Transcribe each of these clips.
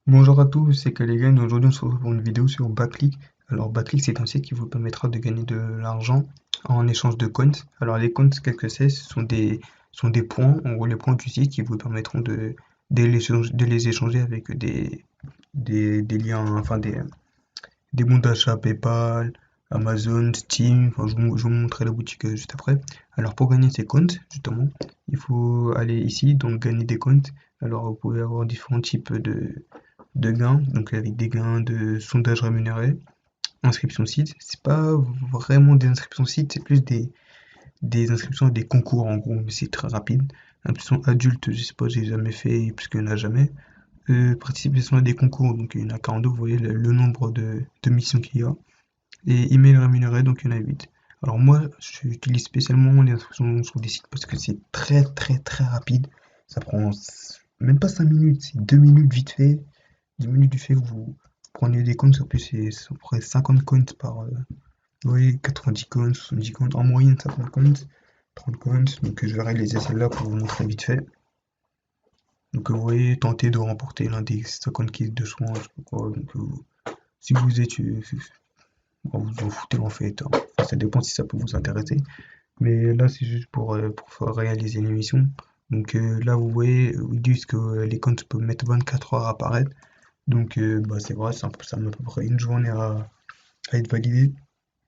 Bonjour à tous, c'est Kalegan. Aujourd'hui on se retrouve pour une vidéo sur Backlick. Alors Backlick c'est un site qui vous permettra de gagner de l'argent en échange de coins. Alors les coins, qu'est-ce que c'est? Ce sont des points, en gros les points du site qui vous permettront de les échanger avec des liens, enfin des bons d'achat PayPal, Amazon, Steam. Enfin, je vous montrerai la boutique juste après. Alors pour gagner ces coins, justement, il faut aller ici, donc gagner des coins. Alors vous pouvez avoir différents types de gains, donc avec des gains de sondage rémunéré, inscription site. C'est pas vraiment des inscriptions site, c'est plus des inscriptions à des concours en gros, mais c'est très rapide. Inscription adulte, je sais pas, j'ai jamais fait puisqu'il n'y en a jamais. Participation à des concours, donc il y en a 42, vous voyez le nombre de missions qu'il y a. Et email rémunéré, donc il y en a 8. Alors moi, j'utilise spécialement les inscriptions sur des sites parce que c'est très très très rapide. Ça prend même pas 5 minutes, c'est 2 minutes vite fait. 10 minutes du fait que vous prenez des coins, en plus c'est à peu près 50 coins par. Oui, 90 coins, 70 coins, en moyenne 50 coins, 30 coins. Donc je vais réaliser celle-là pour vous montrer vite fait. Donc vous voyez, tenter de remporter l'un des 50 kits de soins, je sais pas quoi. Donc si vous êtes. Bon, vous en foutez en fait, hein. Enfin, ça dépend si ça peut vous intéresser. Mais là c'est juste pour faire réaliser l'émission. Donc là vous voyez, ils disent que les comptes peuvent mettre 24 heures à apparaître. Donc, bah, c'est vrai, ça met à peu près une journée à être validé,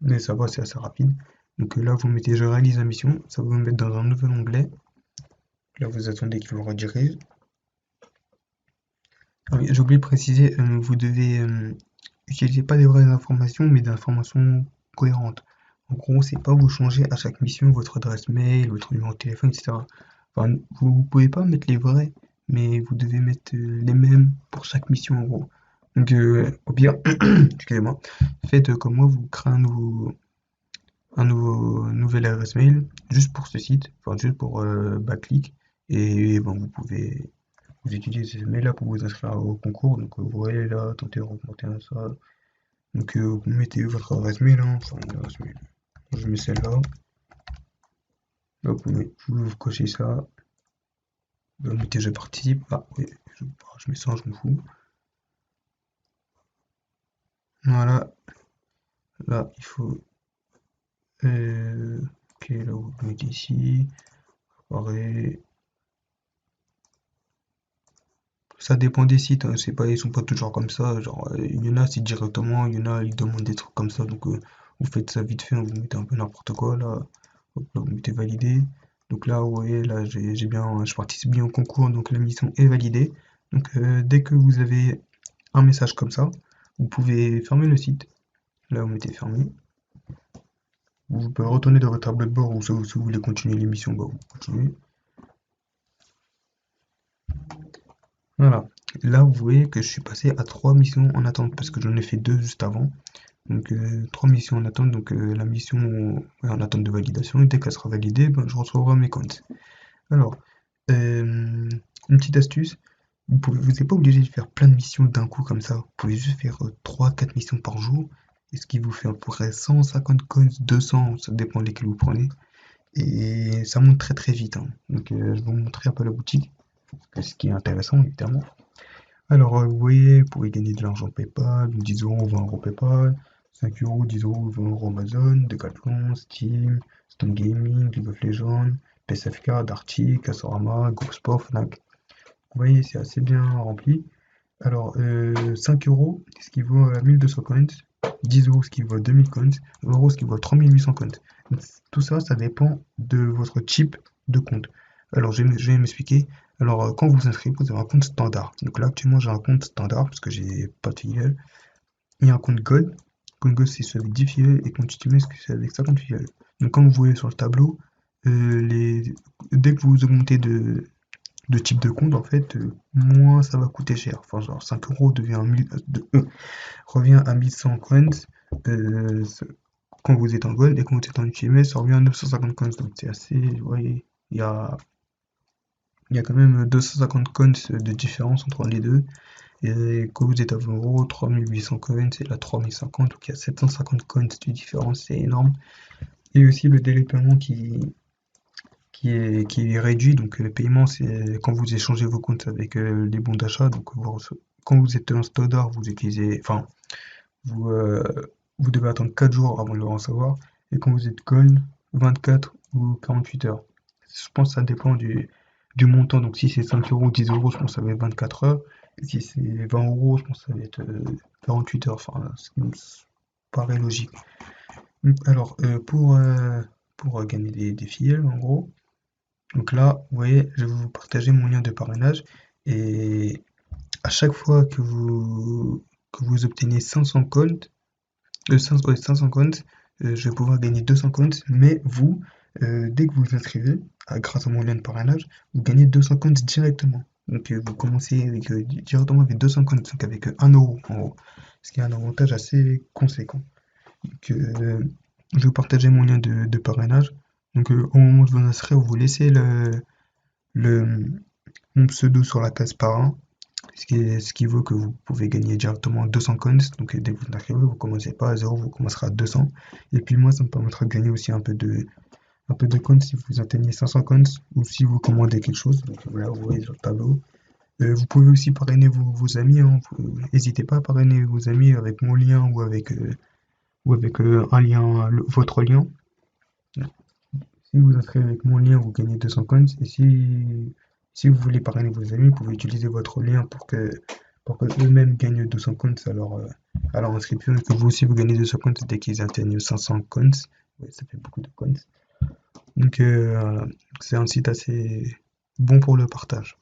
mais ça va, c'est assez rapide. Donc là, vous mettez je réalise la mission, ça va vous mettre dans un nouvel onglet. Là, vous attendez qu'il vous redirige. Ah oui, j'ai oublié de préciser, vous devez utiliser pas des vraies informations, mais des informations cohérentes. En gros, c'est pas vous changer à chaque mission votre adresse mail, votre numéro de téléphone, etc. Enfin, vous pouvez pas mettre les vrais, mais vous devez mettre les mêmes pour chaque mission en gros. Donc, au pire, excusez-moi, faites comme moi, vous créez un nouvel adresse mail juste pour ce site, enfin juste pour Backlick, et bon, vous pouvez vous utiliser ce mail là pour vous inscrire au concours. Donc, vous voyez là, tentez de remonter à ça. Donc, vous mettez votre adresse mail, hein, enfin, une adresse mail. Je mets celle-là. Là, vous cochez ça. Vous mettez je participe. Ah, oui, je mets ça, je m'en fous. Voilà, là, il faut. Ok, là, vous mettez ici. Pareil. Ça dépend des sites, hein, c'est pas, ils sont pas toujours comme ça. Genre, il y en a, c'est directement, il y en a, ils demandent des trucs comme ça. Donc, vous faites ça vite fait, hein, vous mettez un peu n'importe quoi, là. Hop, là, vous mettez validé. Donc là, vous voyez, là, j'ai bien, je participe bien au concours, donc la mission est validée. Donc, dès que vous avez un message comme ça, vous pouvez fermer le site. Là, vous mettez fermé. Vous pouvez retourner dans votre tableau de bord ou si vous voulez continuer l'émission, bah, vous continuez. Voilà. Là, vous voyez que je suis passé à 3 missions en attente parce que j'en ai fait 2 juste avant. Donc, 3 missions en attente. Donc, la mission est en attente de validation. Et dès qu'elle sera validée, ben, je recevrai mes comptes. Alors, une petite astuce. Vous n'êtes pas obligé de faire plein de missions d'un coup comme ça. Vous pouvez juste faire 3-4 missions par jour. Et ce qui vous fait à peu près 150 coins, 200, ça dépend lesquels vous prenez. Et ça monte très très vite, hein. Donc, je vais vous montrer un peu la boutique. Ce qui est intéressant, évidemment. Alors, vous voyez, vous pouvez gagner de l'argent PayPal, 10 euros, 20 euros PayPal, 5 euros, 10 euros, 20 euros Amazon, Decathlon, Steam, Stone Gaming, League of Legends, PSFK, Darty, Castorama, Groupe Sport, Fnac. Vous voyez, c'est assez bien rempli. Alors, 5 euros, ce qui vaut 1200 coins, 10 euros, ce qui vaut 2000 coins, 20 euros, ce qui vaut 3800 coins. Donc, tout ça, ça dépend de votre type de compte. Alors, je vais m'expliquer. Alors, quand vous vous inscrivez, vous avez un compte standard. Donc là, actuellement, j'ai un compte standard parce que j'ai pas de filiale. Il y a un compte Gold. Compte Gold, c'est celui avec 10 filiales et compte Ultimate, c'est avec 50 filiales. Donc, comme vous voyez sur le tableau, dès que vous augmentez de type de compte, en fait, moins ça va coûter cher. Enfin, genre 5 euros revient à 1100 coins euh, quand vous êtes en gold et quand vous êtes en ultimate, ça revient à 950 coins. Donc c'est assez, vous voyez, il y a quand même 250 coins de différence entre les deux. Et quand vous êtes à 20 euros, 3800 coins, c'est la 3050, donc il y a 750 coins de différence, c'est énorme. Et aussi le délai de paiement qui est réduit. Donc le paiement, c'est quand vous échangez vos comptes avec les bons d'achat. Donc quand vous êtes en standard, vous utilisez, enfin, vous, vous devez attendre 4 jours avant de le recevoir. Et quand vous êtes gold, 24 ou 48 heures. Je pense que ça dépend du montant. Donc si c'est 5 euros, 10 euros, je pense que ça va être 24 heures. Et si c'est 20 euros, je pense que ça va être 48 heures. Enfin, ça paraît logique. Alors, pour gagner des fillers, en gros, donc là, vous voyez, je vais vous partager mon lien de parrainage. Et à chaque fois que vous obtenez 500 comptes, 500, ouais, 500 comptes, je vais pouvoir gagner 200 comptes. Mais vous, dès que vous vous inscrivez, grâce à mon lien de parrainage, vous gagnez 200 comptes directement. Donc vous commencez avec, directement avec 200 comptes, donc avec 1 euro en gros. Ce qui est un avantage assez conséquent. Donc, je vais vous partager mon lien de parrainage. Donc au moment de vous inscrire, vous laissez le, mon pseudo sur la case parrain. Ce qui vaut que vous pouvez gagner directement 200 coins. Donc dès que vous inscrivez, vous commencez pas à 0, vous commencerez à 200. Et puis moi, ça me permettra de gagner aussi un peu de coins si vous atteignez 500 coins ou si vous commandez quelque chose. Donc voilà, vous voyez sur le tableau. Vous pouvez aussi parrainer vos amis. Hein. N'hésitez pas à parrainer vos amis avec mon lien ou avec un lien, votre lien. Si vous inscrivez avec mon lien, vous gagnez 200 coins. Et si vous voulez parrainer vos amis, vous pouvez utiliser votre lien pour que eux-mêmes gagnent 200 coins à leur inscription et que vous aussi vous gagnez 200 coins dès qu'ils atteignent 500 coins. Ouais, ça fait beaucoup de coins. Donc c'est un site assez bon pour le partage.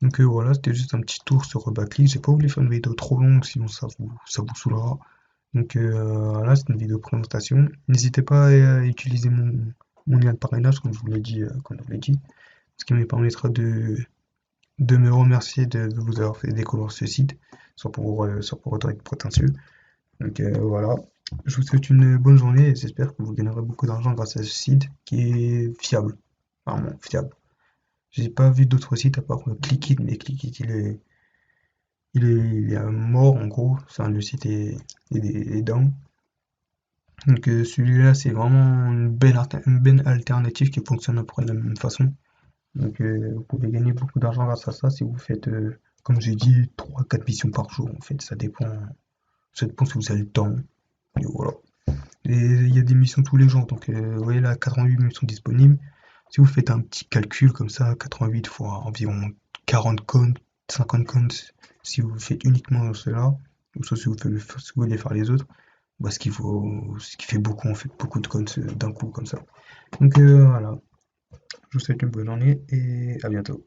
Donc voilà, c'était juste un petit tour sur Backly. J'ai pas voulu faire une vidéo trop longue, sinon ça vous saoulera. Donc voilà, c'est une vidéo présentation. N'hésitez pas à utiliser mon lien de parrainage, comme je vous l'ai dit, ce qui me permettra de me remercier de vous avoir fait découvrir ce site, sans pour autant être prétentieux. Donc voilà, je vous souhaite une bonne journée et j'espère que vous gagnerez beaucoup d'argent grâce à ce site qui est fiable, vraiment fiable. J'ai pas vu d'autres sites à part Clickit, mais Clickit il est mort en gros. Enfin, le site est down. Donc celui-là, c'est vraiment une belle alternative qui fonctionne à peu près de la même façon. Donc vous pouvez gagner beaucoup d'argent grâce à ça si vous faites, comme j'ai dit, 3 4 missions par jour. En fait, ça dépend si vous avez le temps. Et voilà. Et il y a des missions tous les jours. Donc vous voyez là, 88 missions disponibles. Si vous faites un petit calcul comme ça, 88 fois environ 40 comptes, 50 comptes, si vous faites uniquement cela, ou soit si vous voulez faire les autres, bah, ce qui fait beaucoup, en fait, beaucoup de comptes d'un coup comme ça. Donc voilà, je vous souhaite une bonne journée et à bientôt.